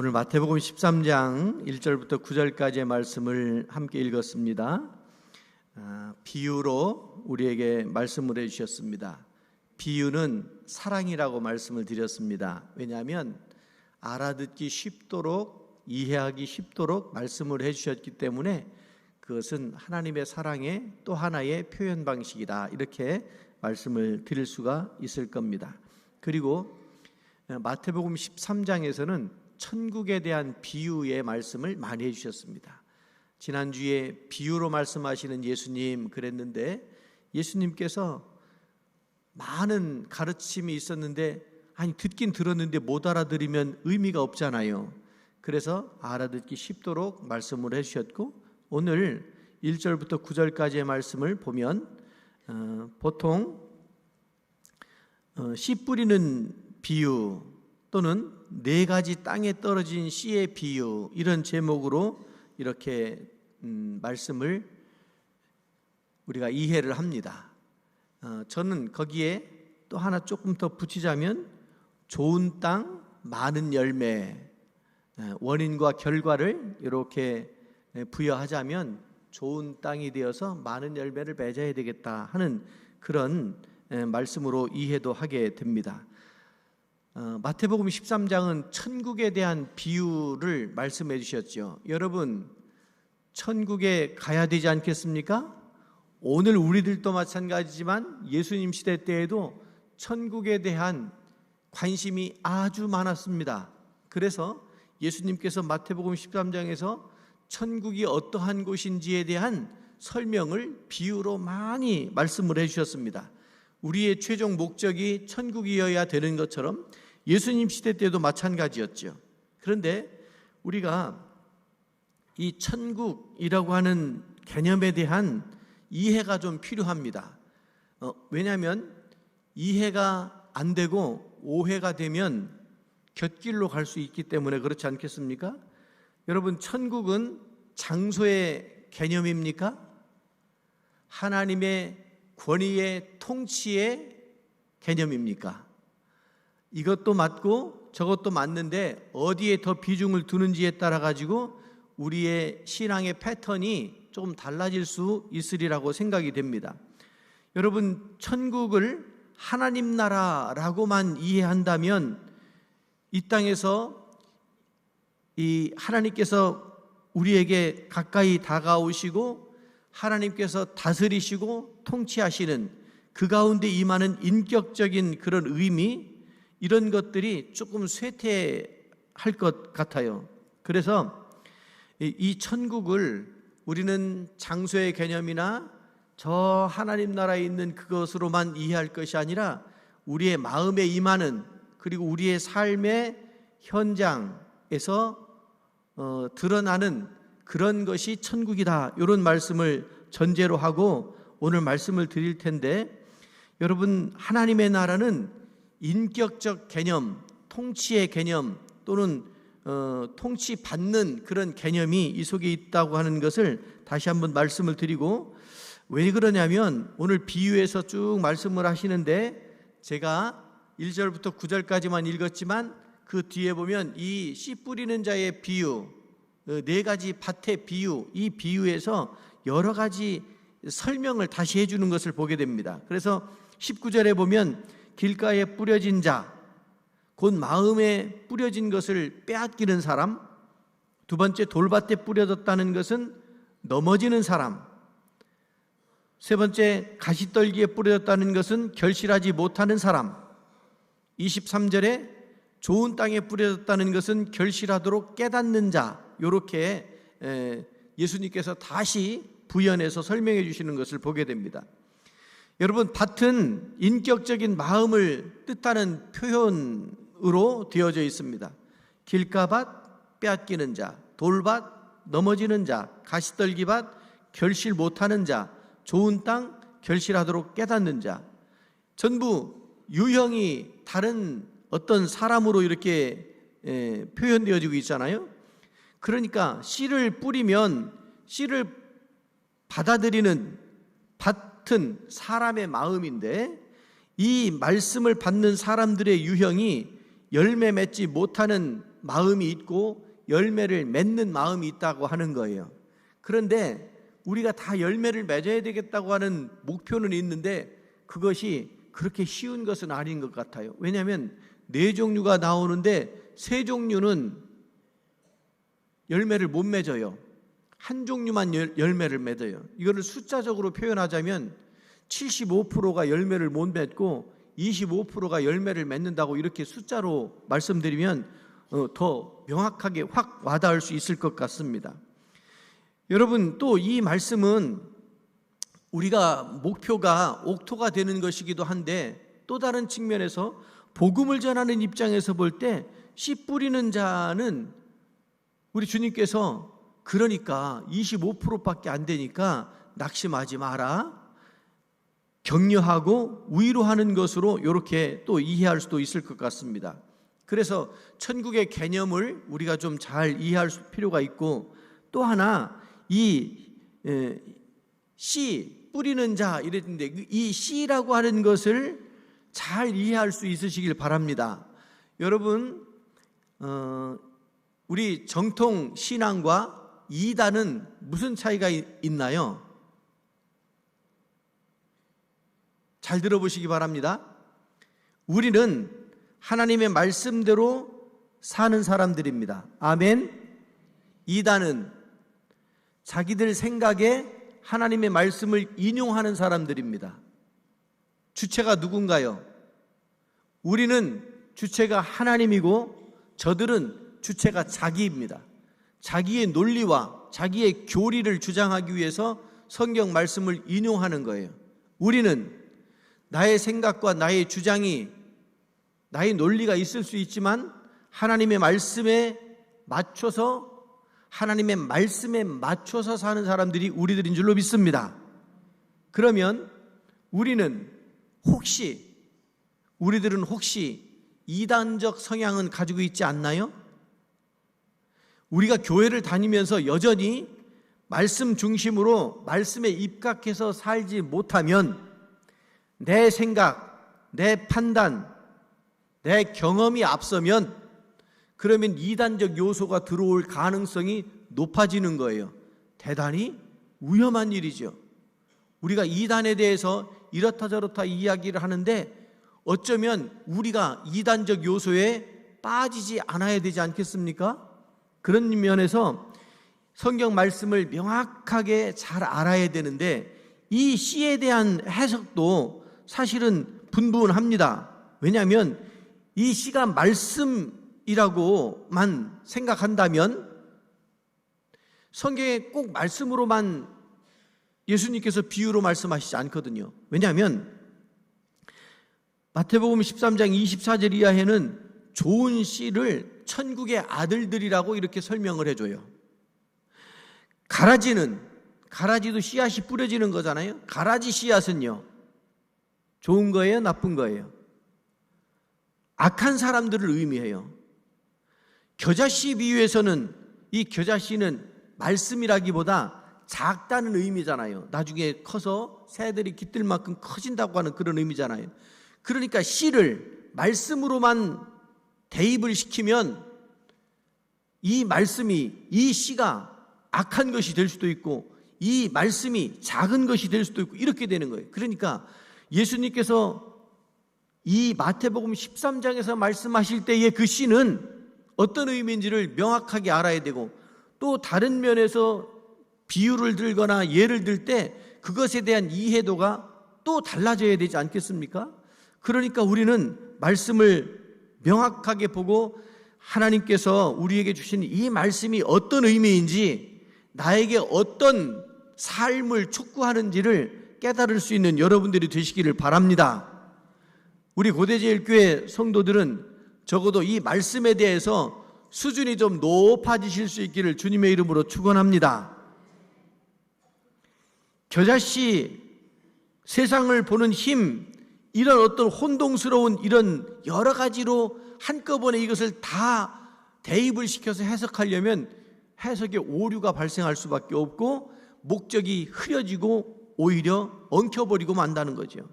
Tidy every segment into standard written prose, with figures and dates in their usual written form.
오늘 마태복음 13장 1절부터 9절까지의 말씀을 함께 읽었습니다. 비유로 우리에게 말씀을 해주셨습니다. 비유는 사랑이라고 말씀을 드렸습니다. 왜냐하면 알아듣기 쉽도록, 이해하기 쉽도록 말씀을 해주셨기 때문에 그것은 하나님의 사랑의 또 하나의 표현 방식이다, 이렇게 말씀을 드릴 수가 있을 겁니다. 그리고 마태복음 13장에서는 천국에 대한 비유의 말씀을 많이 해주셨습니다. 지난주에 비유로 말씀하시는 예수님 그랬는데, 예수님께서 많은 가르침이 있었는데 듣긴 들었는데 못 알아들으면 의미가 없잖아요. 그래서 알아듣기 쉽도록 말씀을 해주셨고, 오늘 1절부터 9절까지의 말씀을 보면 보통 씨 뿌리는 비유 또는 4가지 땅에 떨어진 씨의 비유, 이런 제목으로 이렇게 말씀을 우리가 이해를 합니다. 저는 거기에 또 하나 조금 더 붙이자면 좋은 땅, 많은 열매, 원인과 결과를 이렇게 부여하자면 좋은 땅이 되어서 많은 열매를 맺어야 되겠다 하는 그런 말씀으로 이해도 하게 됩니다. 마태복음 13장은 천국에 대한 비유를 말씀해 주셨죠. 여러분, 천국에 가야 되지 않겠습니까? 오늘 우리들도 마찬가지지만 예수님 시대 때에도 천국에 대한 관심이 아주 많았습니다. 그래서 예수님께서 마태복음 13장에서 천국이 어떠한 곳인지에 대한 설명을 비유로 많이 말씀을 해주셨습니다. 우리의 최종 목적이 천국이어야 되는 것처럼 예수님 시대 때도 마찬가지였죠. 그런데 우리가 이 천국이라고 하는 개념에 대한 이해가 좀 필요합니다. 왜냐하면 이해가 안 되고 오해가 되면 곁길로 갈 수 있기 때문에 그렇지 않겠습니까? 여러분, 천국은 장소의 개념입니까? 하나님의 권위의 통치의 개념입니까? 이것도 맞고 저것도 맞는데 어디에 더 비중을 두는지에 따라 가지고 우리의 신앙의 패턴이 조금 달라질 수 있으리라고 생각이 됩니다. 여러분, 천국을 하나님 나라라고만 이해한다면 이 땅에서 이 하나님께서 우리에게 가까이 다가오시고 하나님께서 다스리시고 통치하시는 그 가운데 임하는 인격적인 그런 의미, 이런 것들이 조금 쇠퇴할 것 같아요. 그래서 이 천국을 우리는 장소의 개념이나 저 하나님 나라에 있는 그것으로만 이해할 것이 아니라 우리의 마음에 임하는, 그리고 우리의 삶의 현장에서 드러나는 그런 것이 천국이다, 이런 말씀을 전제로 하고 오늘 말씀을 드릴 텐데, 여러분, 하나님의 나라는 인격적 개념, 통치의 개념 또는 통치받는 그런 개념이 이 속에 있다고 하는 것을 다시 한번 말씀을 드리고, 왜 그러냐면 오늘 비유에서 쭉 말씀을 하시는데 제가 1절부터 9절까지만 읽었지만 그 뒤에 보면 이 씨 뿌리는 자의 비유, 4가지 밭의 비유, 이 비유에서 여러 가지 설명을 다시 해주는 것을 보게 됩니다. 그래서 19절에 보면 길가에 뿌려진 자, 곧 마음에 뿌려진 것을 빼앗기는 사람. 두 번째, 돌밭에 뿌려졌다는 것은 넘어지는 사람. 세 번째, 가시떨기에 뿌려졌다는 것은 결실하지 못하는 사람. 23절에 좋은 땅에 뿌려졌다는 것은 결실하도록 깨닫는 자. 이렇게 예수님께서 다시 부연해서 설명해 주시는 것을 보게 됩니다. 여러분, 밭은 인격적인 마음을 뜻하는 표현으로 되어져 있습니다. 길가밭, 빼앗기는 자, 돌밭, 넘어지는 자, 가시떨기밭, 결실 못하는 자, 좋은 땅, 결실하도록 깨닫는 자. 전부 유형이 다른 어떤 사람으로 이렇게 표현되어지고 있잖아요. 그러니까 씨를 뿌리면 씨를 받아들이는 밭은 사람의 마음인데, 이 말씀을 받는 사람들의 유형이 열매 맺지 못하는 마음이 있고 열매를 맺는 마음이 있다고 하는 거예요. 그런데 우리가 다 열매를 맺어야 되겠다고 하는 목표는 있는데 그것이 그렇게 쉬운 것은 아닌 것 같아요. 왜냐하면 4종류가 나오는데 3종류는 열매를 못 맺어요. 한 종류만 열매를 맺어요. 이거를 숫자적으로 표현하자면 75%가 열매를 못 맺고 25%가 열매를 맺는다고 이렇게 숫자로 말씀드리면 더 명확하게 확 와닿을 수 있을 것 같습니다. 여러분, 또 이 말씀은 우리가 목표가 옥토가 되는 것이기도 한데 또 다른 측면에서 복음을 전하는 입장에서 볼 때 씨 뿌리는 자는 우리 주님께서 그러니까 25%밖에 안 되니까 낙심하지 마라, 격려하고 위로하는 것으로 이렇게 또 이해할 수도 있을 것 같습니다. 그래서 천국의 개념을 우리가 좀 잘 이해할 필요가 있고, 또 하나 이 씨 뿌리는 자 이랬는데 이 씨라고 하는 것을 잘 이해할 수 있으시길 바랍니다. 여러분, 우리 정통 신앙과 이단은 무슨 차이가 있나요? 잘 들어보시기 바랍니다. 우리는 하나님의 말씀대로 사는 사람들입니다. 아멘. 이단은 자기들 생각에 하나님의 말씀을 인용하는 사람들입니다. 주체가 누군가요? 우리는 주체가 하나님이고 저들은 주체가 자기입니다. 자기의 논리와 자기의 교리를 주장하기 위해서 성경 말씀을 인용하는 거예요. 우리는 나의 생각과 나의 주장이, 나의 논리가 있을 수 있지만 하나님의 말씀에 맞춰서 사는 사람들이 우리들인 줄로 믿습니다. 그러면 우리들은 혹시 이단적 성향은 가지고 있지 않나요? 우리가 교회를 다니면서 여전히 말씀 중심으로 말씀에 입각해서 살지 못하면 내 생각, 내 판단, 내 경험이 앞서면 그러면 이단적 요소가 들어올 가능성이 높아지는 거예요. 대단히 위험한 일이죠. 우리가 이단에 대해서 이렇다 저렇다 이야기를 하는데 어쩌면 우리가 이단적 요소에 빠지지 않아야 되지 않겠습니까? 그런 면에서 성경 말씀을 명확하게 잘 알아야 되는데 이 씨에 대한 해석도 사실은 분분합니다. 왜냐하면 이 씨가 말씀이라고만 생각한다면 성경에 꼭 말씀으로만 예수님께서 비유로 말씀하시지 않거든요. 왜냐하면 마태복음 13장 24절 이하에는 좋은 씨를 천국의 아들들이라고 이렇게 설명을 해줘요. 가라지도 씨앗이 뿌려지는 거잖아요. 가라지 씨앗은요, 좋은 거예요, 나쁜 거예요? 악한 사람들을 의미해요. 겨자씨 비유에서는 이 겨자씨는 말씀이라기보다 작다는 의미잖아요. 나중에 커서 새들이 깃들 만큼 커진다고 하는 그런 의미잖아요. 그러니까 씨를 말씀으로만 대입을 시키면 이 말씀이, 이 씨가 악한 것이 될 수도 있고 이 말씀이 작은 것이 될 수도 있고 이렇게 되는 거예요. 그러니까 예수님께서 이 마태복음 13장에서 말씀하실 때의 그 씨는 어떤 의미인지를 명확하게 알아야 되고, 또 다른 면에서 비유를 들거나 예를 들 때 그것에 대한 이해도가 또 달라져야 되지 않겠습니까? 그러니까 우리는 말씀을 명확하게 보고 하나님께서 우리에게 주신 이 말씀이 어떤 의미인지, 나에게 어떤 삶을 촉구하는지를 깨달을 수 있는 여러분들이 되시기를 바랍니다. 우리 고대제일교회 성도들은 적어도 이 말씀에 대해서 수준이 좀 높아지실 수 있기를 주님의 이름으로 축원합니다. 겨자씨, 세상을 보는 힘, 이런 어떤 혼동스러운 이런 여러 가지로 한꺼번에 이것을 다 대입을 시켜서 해석하려면 해석에 오류가 발생할 수밖에 없고 목적이 흐려지고 오히려 엉켜버리고 만다는 거죠.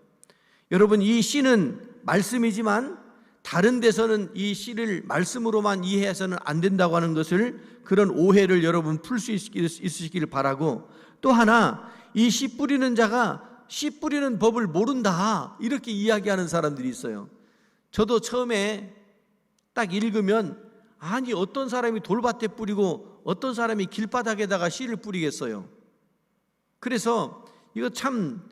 여러분, 이 씨는 말씀이지만 다른 데서는 이 씨를 말씀으로만 이해해서는 안 된다고 하는 것을, 그런 오해를 여러분 풀 수 있으시기를 바라고, 또 하나, 이 씨 뿌리는 자가 씨 뿌리는 법을 모른다, 이렇게 이야기하는 사람들이 있어요. 저도 처음에 딱 읽으면, 아니 어떤 사람이 돌밭에 뿌리고 어떤 사람이 길바닥에다가 씨를 뿌리겠어요. 그래서 이거 참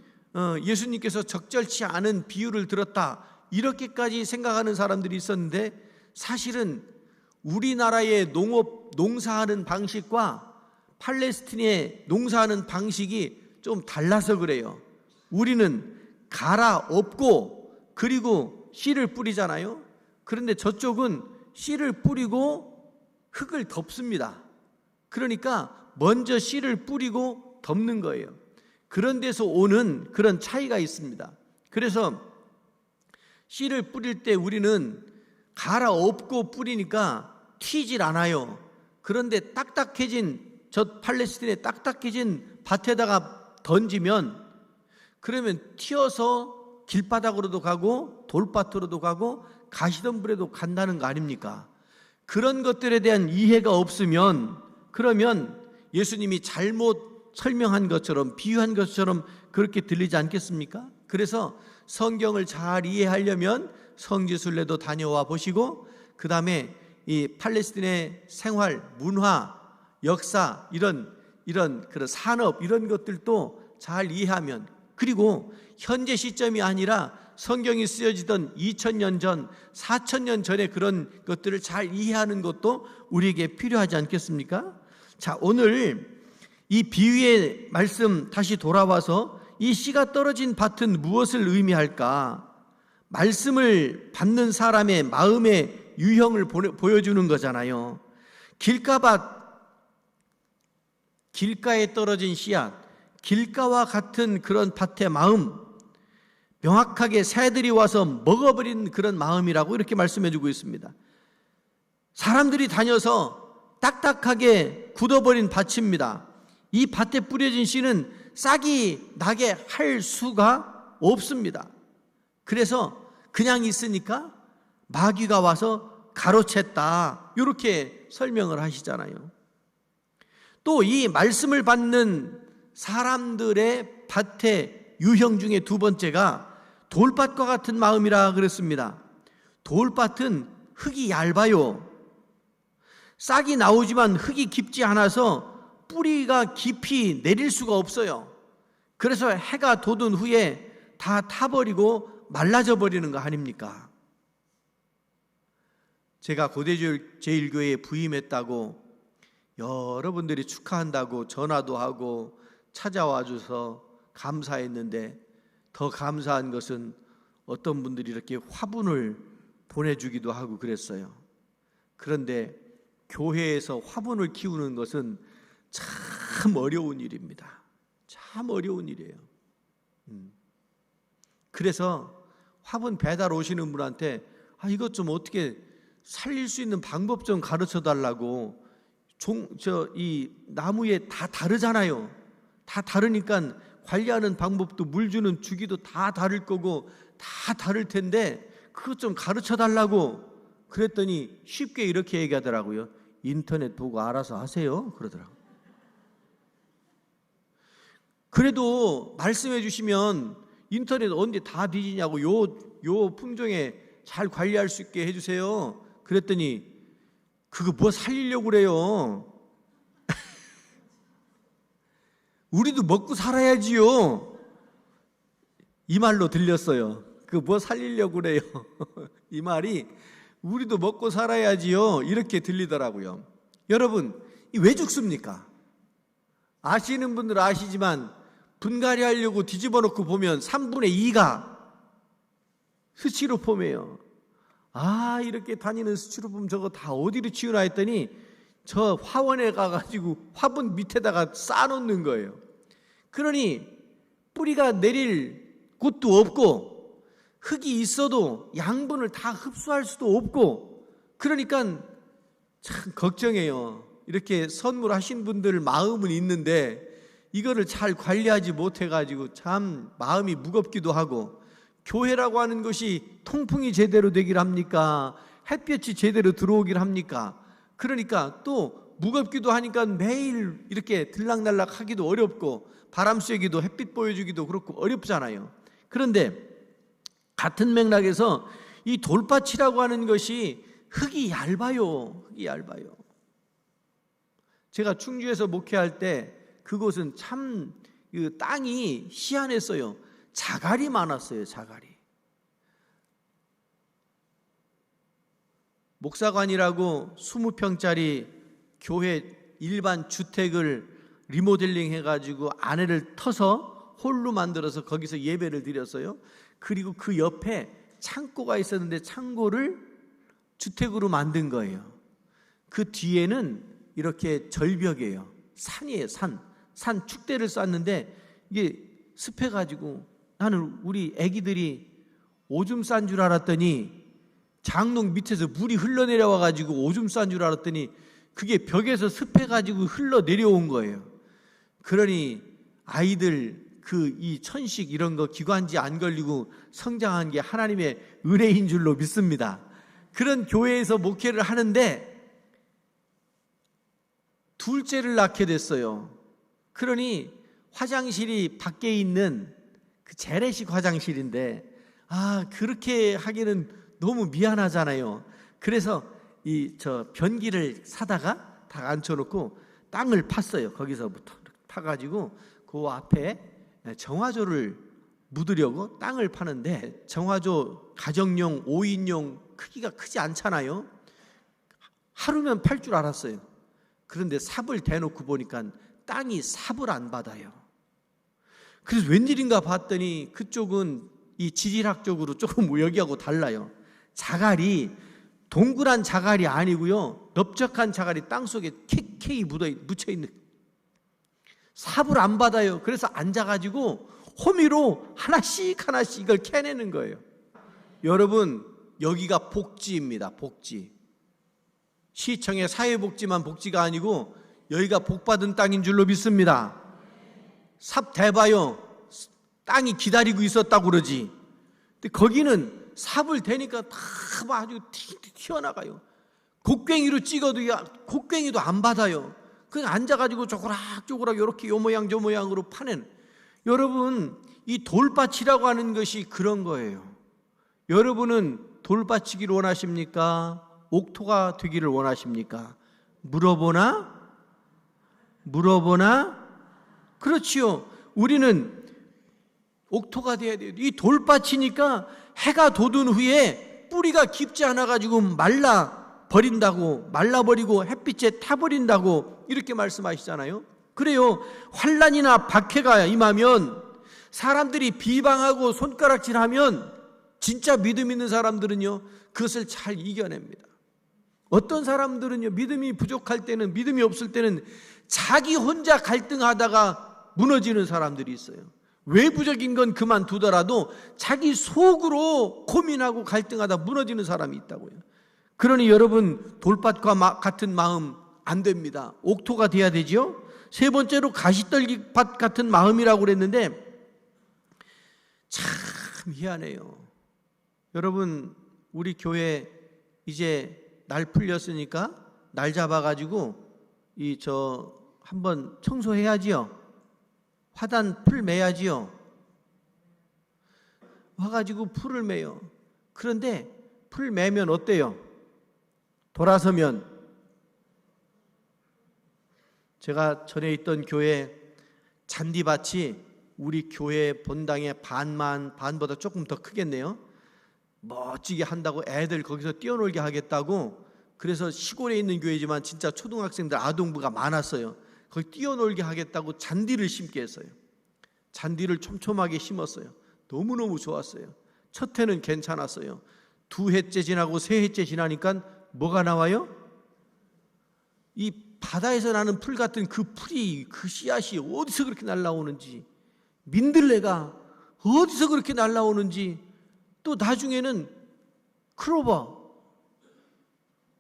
예수님께서 적절치 않은 비유를 들었다, 이렇게까지 생각하는 사람들이 있었는데, 사실은 우리나라의 농사하는 방식과 팔레스틴의 농사하는 방식이 좀 달라서 그래요. 우리는 갈아엎고 그리고 씨를 뿌리잖아요. 그런데 저쪽은 씨를 뿌리고 흙을 덮습니다. 그러니까 먼저 씨를 뿌리고 덮는 거예요. 그런 데서 오는 그런 차이가 있습니다. 그래서 씨를 뿌릴 때 우리는 갈아엎고 뿌리니까 튀질 않아요. 그런데 저 팔레스틴의 딱딱해진 밭에다가 던지면, 그러면 튀어서 길바닥으로도 가고 돌밭으로도 가고 가시덤불에도 간다는 거 아닙니까? 그런 것들에 대한 이해가 없으면, 그러면 예수님이 잘못 설명한 것처럼, 비유한 것처럼 그렇게 들리지 않겠습니까? 그래서 성경을 잘 이해하려면 성지순례도 다녀와 보시고, 그 다음에 이 팔레스틴의 생활, 문화, 역사, 이런 그런 산업, 이런 것들도 잘 이해하면, 그리고 현재 시점이 아니라 성경이 쓰여지던 2000년 전, 4000년 전에 그런 것들을 잘 이해하는 것도 우리에게 필요하지 않겠습니까? 자, 오늘 이 비유의 말씀 다시 돌아와서, 이 씨가 떨어진 밭은 무엇을 의미할까? 말씀을 받는 사람의 마음의 유형을 보여주는 거잖아요. 길가에 떨어진 씨앗, 길가와 같은 그런 밭의 마음, 명확하게 새들이 와서 먹어버린 그런 마음이라고 이렇게 말씀해주고 있습니다. 사람들이 다녀서 딱딱하게 굳어버린 밭입니다. 이 밭에 뿌려진 씨는 싹이 나게 할 수가 없습니다. 그래서 그냥 있으니까 마귀가 와서 가로챘다, 이렇게 설명을 하시잖아요. 또 이 말씀을 받는 사람들의 밭의 유형 중에 두 번째가 돌밭과 같은 마음이라 그랬습니다. 돌밭은 흙이 얇아요. 싹이 나오지만 흙이 깊지 않아서 뿌리가 깊이 내릴 수가 없어요. 그래서 해가 돋은 후에 다 타버리고 말라져 버리는 거 아닙니까? 제가 고대제일교회에 부임했다고 여러분들이 축하한다고 전화도 하고 찾아와 줘서 감사했는데, 더 감사한 것은 어떤 분들이 이렇게 화분을 보내주기도 하고 그랬어요. 그런데 교회에서 화분을 키우는 것은 참 어려운 일입니다. 참 어려운 일이에요. 그래서 화분 배달 오시는 분한테 이것 좀 어떻게 살릴 수 있는 방법 좀 가르쳐 달라고, 이 나무에 다 다르잖아요. 다 다르니까 관리하는 방법도 물 주는 주기도 다 다를 거고 다 다를 텐데 그것 좀 가르쳐 달라고 그랬더니 쉽게 이렇게 얘기하더라고요. 인터넷 보고 알아서 하세요, 그러더라고요. 그래도 말씀해 주시면 인터넷 언제 다 뒤지냐고, 요 품종에 잘 관리할 수 있게 해주세요. 그랬더니 그거 뭐 살리려고 그래요? 우리도 먹고 살아야지요. 이 말로 들렸어요. 그 뭐 살리려고 그래요? 이 말이 우리도 먹고 살아야지요, 이렇게 들리더라고요. 여러분, 왜 죽습니까? 아시는 분들은 아시지만 분갈이 하려고 뒤집어 놓고 보면 3분의 2가 스티로폼이에요. 이렇게 다니는 스티로폼 저거 다 어디로 치우나 했더니 저 화원에 가가지고 화분 밑에다가 쌓아놓는 거예요. 그러니 뿌리가 내릴 곳도 없고 흙이 있어도 양분을 다 흡수할 수도 없고, 그러니까 참 걱정해요. 이렇게 선물하신 분들 마음은 있는데 이거를 잘 관리하지 못해가지고 참 마음이 무겁기도 하고, 교회라고 하는 것이 통풍이 제대로 되길 합니까? 햇볕이 제대로 들어오길 합니까? 그러니까 또 무겁기도 하니까 매일 이렇게 들락날락 하기도 어렵고 바람 쐬기도 햇빛 보여주기도 그렇고 어렵잖아요. 그런데 같은 맥락에서 이 돌밭이라고 하는 것이 흙이 얇아요. 흙이 얇아요. 제가 충주에서 목회할 때 그곳은 참 땅이 희한했어요. 자갈이 많았어요. 자갈이. 목사관이라고 20평짜리 교회 일반 주택을 리모델링 해가지고 안에를 터서 홀로 만들어서 거기서 예배를 드렸어요. 그리고 그 옆에 창고가 있었는데 창고를 주택으로 만든 거예요. 그 뒤에는 이렇게 절벽이에요. 산이에요. 산 축대를 쌌는데 이게 습해가지고 나는 우리 애기들이 오줌 싼 줄 알았더니 장롱 밑에서 물이 흘러내려와가지고 오줌 싼 줄 알았더니 그게 벽에서 습해가지고 흘러내려온 거예요. 그러니 아이들 이 천식 이런 거 기관지 안 걸리고 성장한 게 하나님의 은혜인 줄로 믿습니다. 그런 교회에서 목회를 하는데 둘째를 낳게 됐어요. 그러니 화장실이 밖에 있는 그 재래식 화장실인데 그렇게 하기는 너무 미안하잖아요. 그래서 변기를 사다가 다 앉혀놓고 땅을 팠어요. 거기서부터 파가지고 그 앞에 정화조를 묻으려고 땅을 파는데 정화조 가정용 5인용 크기가 크지 않잖아요. 하루면 팔 줄 알았어요. 그런데 삽을 대놓고 보니까 땅이 삽을 안 받아요. 그래서 웬일인가 봤더니 그쪽은 이 지질학적으로 조금 여기하고 달라요. 자갈이 동그란 자갈이 아니고요, 넓적한 자갈이 땅속에 캐캐이 묻혀있는, 삽을 안 받아요. 그래서 앉아가지고 호미로 하나씩 이걸 캐내는 거예요. 여러분, 여기가 복지입니다. 복지. 시청의 사회복지만 복지가 아니고 여기가 복받은 땅인 줄로 믿습니다. 삽 대봐요. 땅이 기다리고 있었다고 그러지. 근데 거기는 삽을 대니까 다 아주 튀어나가요. 곡괭이로 찍어도 곡괭이도 안 받아요. 그냥 앉아가지고 조그락조그락 이렇게 요 모양 저 모양으로 파낸. 여러분, 이 돌밭이라고 하는 것이 그런 거예요. 여러분은 돌밭이기를 원하십니까? 옥토가 되기를 원하십니까? 물어보나? 그렇지요. 우리는 옥토가 돼야 돼요. 이 돌밭이니까 해가 돋은 후에 뿌리가 깊지 않아가지고 말라버리고 햇빛에 타버린다고 이렇게 말씀하시잖아요. 그래요. 환난이나 박해가 임하면 사람들이 비방하고 손가락질하면 진짜 믿음 있는 사람들은요, 그것을 잘 이겨냅니다. 어떤 사람들은요, 믿음이 부족할 때는, 믿음이 없을 때는 자기 혼자 갈등하다가 무너지는 사람들이 있어요. 외부적인 건 그만두더라도 자기 속으로 고민하고 갈등하다 무너지는 사람이 있다고요. 그러니 여러분, 돌밭과 같은 마음 안 됩니다. 옥토가 돼야 되죠. 세 번째로 가시떨기밭 같은 마음이라고 그랬는데 참 희한해요. 여러분, 우리 교회 이제 날 풀렸으니까 날 잡아가지고 한번 청소해야지요. 화단 풀 매야지요. 와가지고 풀을 매요. 그런데 풀 매면 어때요? 돌아서면, 제가 전에 있던 교회 잔디밭이 우리 교회 본당의 반보다 조금 더 크겠네요. 멋지게 한다고 애들 거기서 뛰어놀게 하겠다고, 그래서 시골에 있는 교회지만 진짜 초등학생들 아동부가 많았어요. 거기 뛰어놀게 하겠다고 잔디를 심게 했어요. 잔디를 촘촘하게 심었어요. 너무너무 좋았어요. 첫 해는 괜찮았어요. 2해째 지나고 3해째 지나니까 뭐가 나와요? 이 바다에서 나는 풀 같은 그 풀이, 그 씨앗이 어디서 그렇게 날라오는지, 민들레가 어디서 그렇게 날라오는지, 또 나중에는 클로버,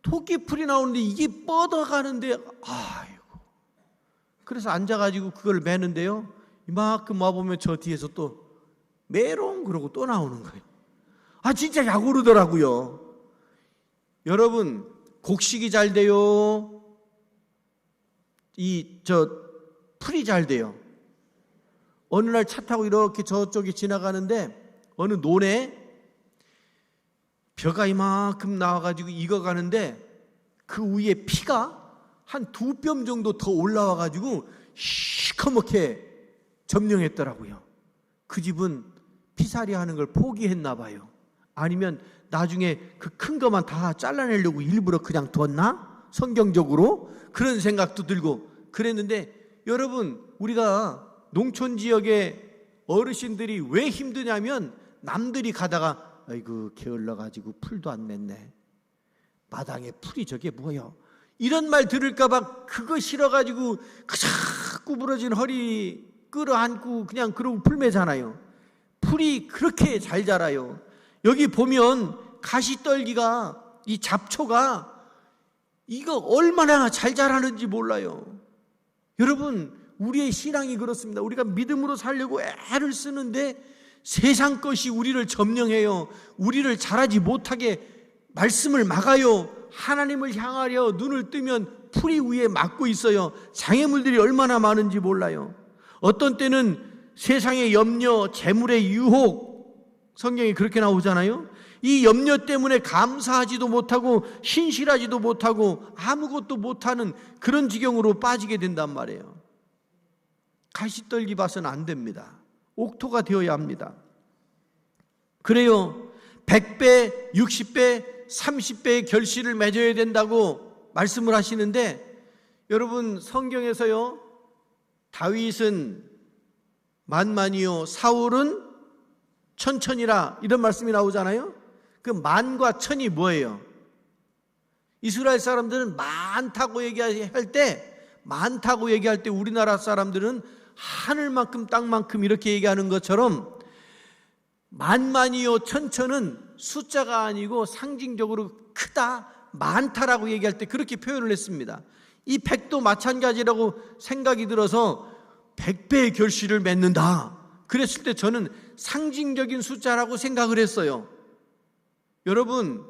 토끼풀이 나오는데 이게 뻗어가는데, 아이고. 그래서 앉아가지고 그걸 매는데요, 이만큼 와보면 저 뒤에서 또 메롱 그러고 또 나오는 거예요. 진짜 약 오르더라고요. 여러분, 곡식이 잘 돼요? 풀이 잘 돼요. 어느 날 차 타고 이렇게 저쪽에 지나가는데 어느 논에 벼가 이만큼 나와가지고 익어가는데 그 위에 피가 한 2뼘 정도 더 올라와가지고 시커멓게 점령했더라고요. 그 집은 피살이 하는 걸 포기했나 봐요. 아니면 나중에 그 큰 거만 다 잘라내려고 일부러 그냥 뒀나? 성경적으로 그런 생각도 들고 그랬는데, 여러분, 우리가 농촌 지역의 어르신들이 왜 힘드냐면 남들이 가다가 아이고 게을러가지고 풀도 안 냈네, 마당에 풀이 저게 뭐예요, 이런 말 들을까 봐 그거 싫어가지고 자꾸 부러진 허리 끌어안고 그냥 그러고 풀 매잖아요. 풀이 그렇게 잘 자라요. 여기 보면 가시떨기가, 이 잡초가 이거 얼마나 잘 자라는지 몰라요. 여러분, 우리의 신앙이 그렇습니다. 우리가 믿음으로 살려고 애를 쓰는데 세상 것이 우리를 점령해요. 우리를 자라지 못하게 말씀을 막아요. 하나님을 향하려 눈을 뜨면 풀이 위에 막고 있어요. 장애물들이 얼마나 많은지 몰라요. 어떤 때는 세상의 염려, 재물의 유혹, 성경에 그렇게 나오잖아요. 이 염려 때문에 감사하지도 못하고 신실하지도 못하고 아무것도 못하는 그런 지경으로 빠지게 된단 말이에요. 가시떨기 밭은 안 됩니다. 옥토가 되어야 합니다. 그래요. 100배, 60배, 30배의 결실을 맺어야 된다고 말씀을 하시는데, 여러분, 성경에서요, 다윗은 만만이요 사울은 천천이라 이런 말씀이 나오잖아요. 그 만과 천이 뭐예요? 이스라엘 사람들은 많다고 얘기할 때 우리나라 사람들은 하늘만큼 땅만큼 이렇게 얘기하는 것처럼 만만이요 천천은 숫자가 아니고 상징적으로 크다, 많다라고 얘기할 때 그렇게 표현을 했습니다. 이 100도 마찬가지라고 생각이 들어서 100배의 결실을 맺는다 그랬을 때 저는 상징적인 숫자라고 생각을 했어요. 여러분,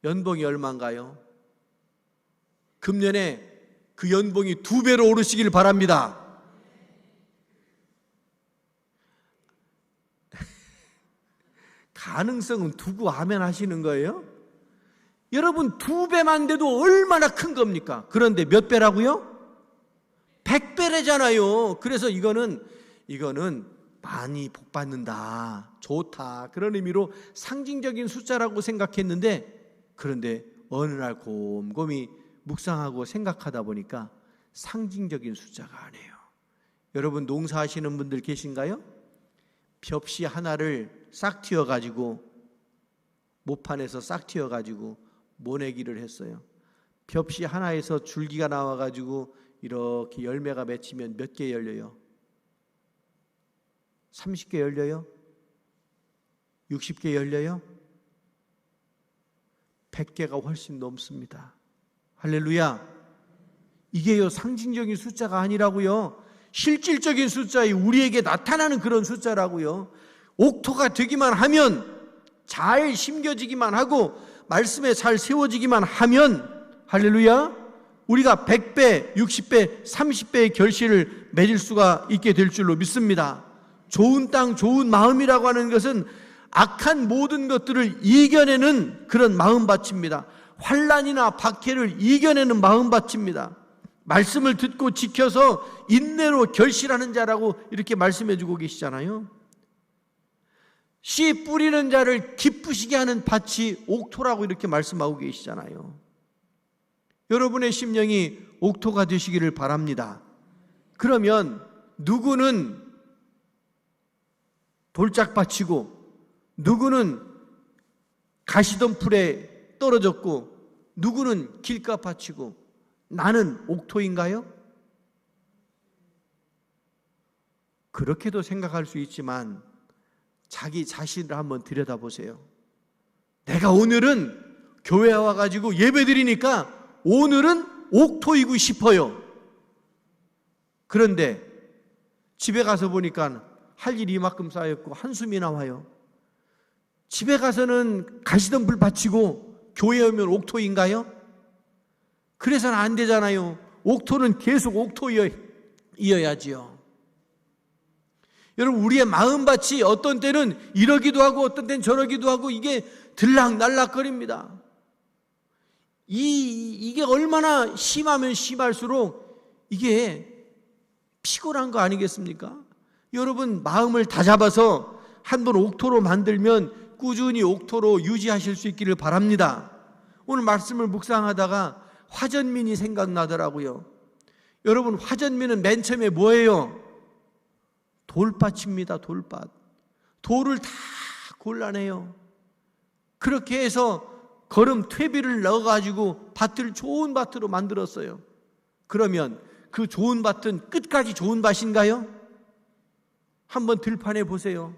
연봉이 얼마인가요? 금년에 그 연봉이 2배로 오르시길 바랍니다. 가능성은 두고 아멘 하시는 거예요? 여러분, 2배만 돼도 얼마나 큰 겁니까? 그런데 몇 배라고요? 100배래잖아요. 그래서 이거는 많이 복받는다, 좋다, 그런 의미로 상징적인 숫자라고 생각했는데, 그런데 어느 날 곰곰이 묵상하고 생각하다 보니까 상징적인 숫자가 아니에요. 여러분, 농사하시는 분들 계신가요? 벽시 하나를 싹 틔워가지고, 모판에서 싹 틔워가지고 모내기를 했어요. 벽시 하나에서 줄기가 나와가지고 이렇게 열매가 맺히면 몇 개 열려요? 30개 열려요? 60개 열려요? 100개가 훨씬 넘습니다. 할렐루야. 이게요, 상징적인 숫자가 아니라고요. 실질적인 숫자에 우리에게 나타나는 그런 숫자라고요. 옥토가 되기만 하면, 잘 심겨지기만 하고 말씀에 잘 세워지기만 하면, 할렐루야, 우리가 100배, 60배, 30배의 결실을 맺을 수가 있게 될 줄로 믿습니다. 좋은 땅, 좋은 마음이라고 하는 것은 악한 모든 것들을 이겨내는 그런 마음밭입니다. 환난이나 박해를 이겨내는 마음밭입니다. 말씀을 듣고 지켜서 인내로 결실하는 자라고 이렇게 말씀해 주고 계시잖아요. 씨 뿌리는 자를 기쁘시게 하는 밭이 옥토라고 이렇게 말씀하고 계시잖아요. 여러분의 심령이 옥토가 되시기를 바랍니다. 그러면 누구는 돌짝밭이고 누구는 가시던 풀에 떨어졌고 누구는 길가밭이고 나는 옥토인가요? 그렇게도 생각할 수 있지만 자기 자신을 한번 들여다보세요. 내가 오늘은 교회에 와가지고 예배 드리니까 오늘은 옥토이고 싶어요. 그런데 집에 가서 보니까 할 일이 이만큼 쌓였고 한숨이 나와요. 집에 가서는 가시덤불 바치고 교회 오면 옥토인가요? 그래서는 안 되잖아요. 옥토는 계속 옥토이어야지요. 여러분, 우리의 마음밭이 어떤 때는 이러기도 하고 어떤 때는 저러기도 하고 이게 들락날락거립니다. 이게 얼마나 심하면 심할수록 이게 피곤한 거 아니겠습니까? 여러분, 마음을 다잡아서 한번 옥토로 만들면 꾸준히 옥토로 유지하실 수 있기를 바랍니다. 오늘 말씀을 묵상하다가 화전민이 생각나더라고요. 여러분, 화전민은 맨 처음에 뭐예요? 돌밭입니다. 돌밭. 돌을 다 골라내요. 그렇게 해서 거름 퇴비를 넣어가지고 밭을 좋은 밭으로 만들었어요. 그러면 그 좋은 밭은 끝까지 좋은 밭인가요? 한번 들판해 보세요.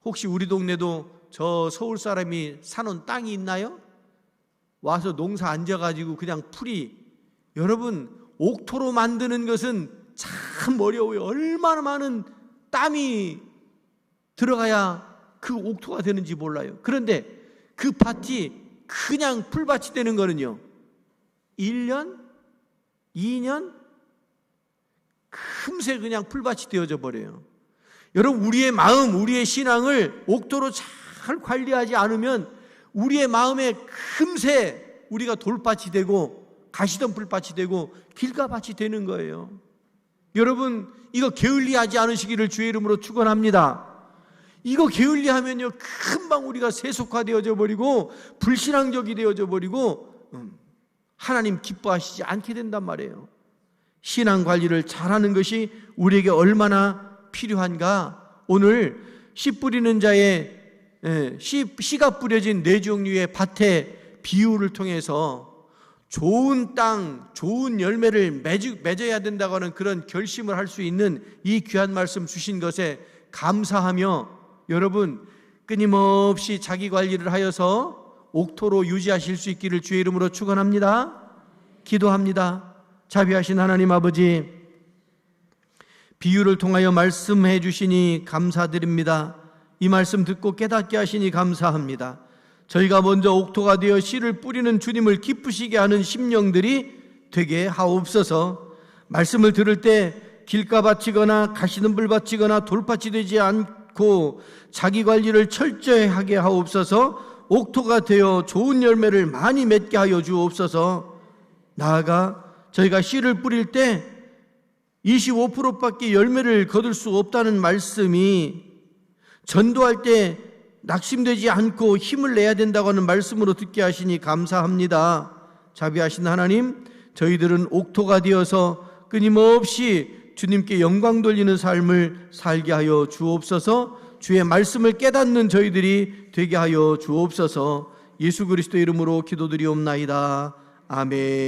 혹시 우리 동네도 저 서울 사람이 사놓은 땅이 있나요? 와서 농사 앉아가지고 그냥 풀이. 여러분, 옥토로 만드는 것은 참 어려워요. 얼마나 많은 땀이 들어가야 그 옥토가 되는지 몰라요. 그런데 그 밭이 그냥 풀밭이 되는 거는요, 1년, 2년 금세 그냥 풀밭이 되어져 버려요. 여러분, 우리의 마음, 우리의 신앙을 옥토로 잘 관리하지 않으면 우리의 마음에 금세 우리가 돌밭이 되고 가시덤불밭이 되고 길가밭이 되는 거예요. 여러분, 이거 게을리하지 않으시기를 주의 이름으로 축원합니다. 이거 게을리하면요, 금방 우리가 세속화되어져 버리고 불신앙적이 되어져 버리고 하나님 기뻐하시지 않게 된단 말이에요. 신앙 관리를 잘하는 것이 우리에게 얼마나 필요한가. 오늘 씨 뿌리는 자의 씨가 뿌려진 네 종류의 밭의 비유를 통해서 좋은 땅, 좋은 열매를 맺어야 된다고 하는 그런 결심을 할 수 있는 이 귀한 말씀 주신 것에 감사하며, 여러분, 끊임없이 자기 관리를 하여서 옥토로 유지하실 수 있기를 주의 이름으로 축원합니다. 기도합니다. 자비하신 하나님 아버지, 비유를 통하여 말씀해 주시니 감사드립니다. 이 말씀 듣고 깨닫게 하시니 감사합니다. 저희가 먼저 옥토가 되어 씨를 뿌리는 주님을 기쁘시게 하는 심령들이 되게 하옵소서. 말씀을 들을 때 길가밭이거나 가시덤불 밭이거나 돌밭이 되지 않고 자기 관리를 철저히 하게 하옵소서. 옥토가 되어 좋은 열매를 많이 맺게 하여 주옵소서. 나아가 저희가 씨를 뿌릴 때 25%밖에 열매를 거둘 수 없다는 말씀이 전도할 때 낙심되지 않고 힘을 내야 된다고 하는 말씀으로 듣게 하시니 감사합니다. 자비하신 하나님, 저희들은 옥토가 되어서 끊임없이 주님께 영광 돌리는 삶을 살게 하여 주옵소서. 주의 말씀을 깨닫는 저희들이 되게 하여 주옵소서. 예수 그리스도 이름으로 기도드리옵나이다. 아멘.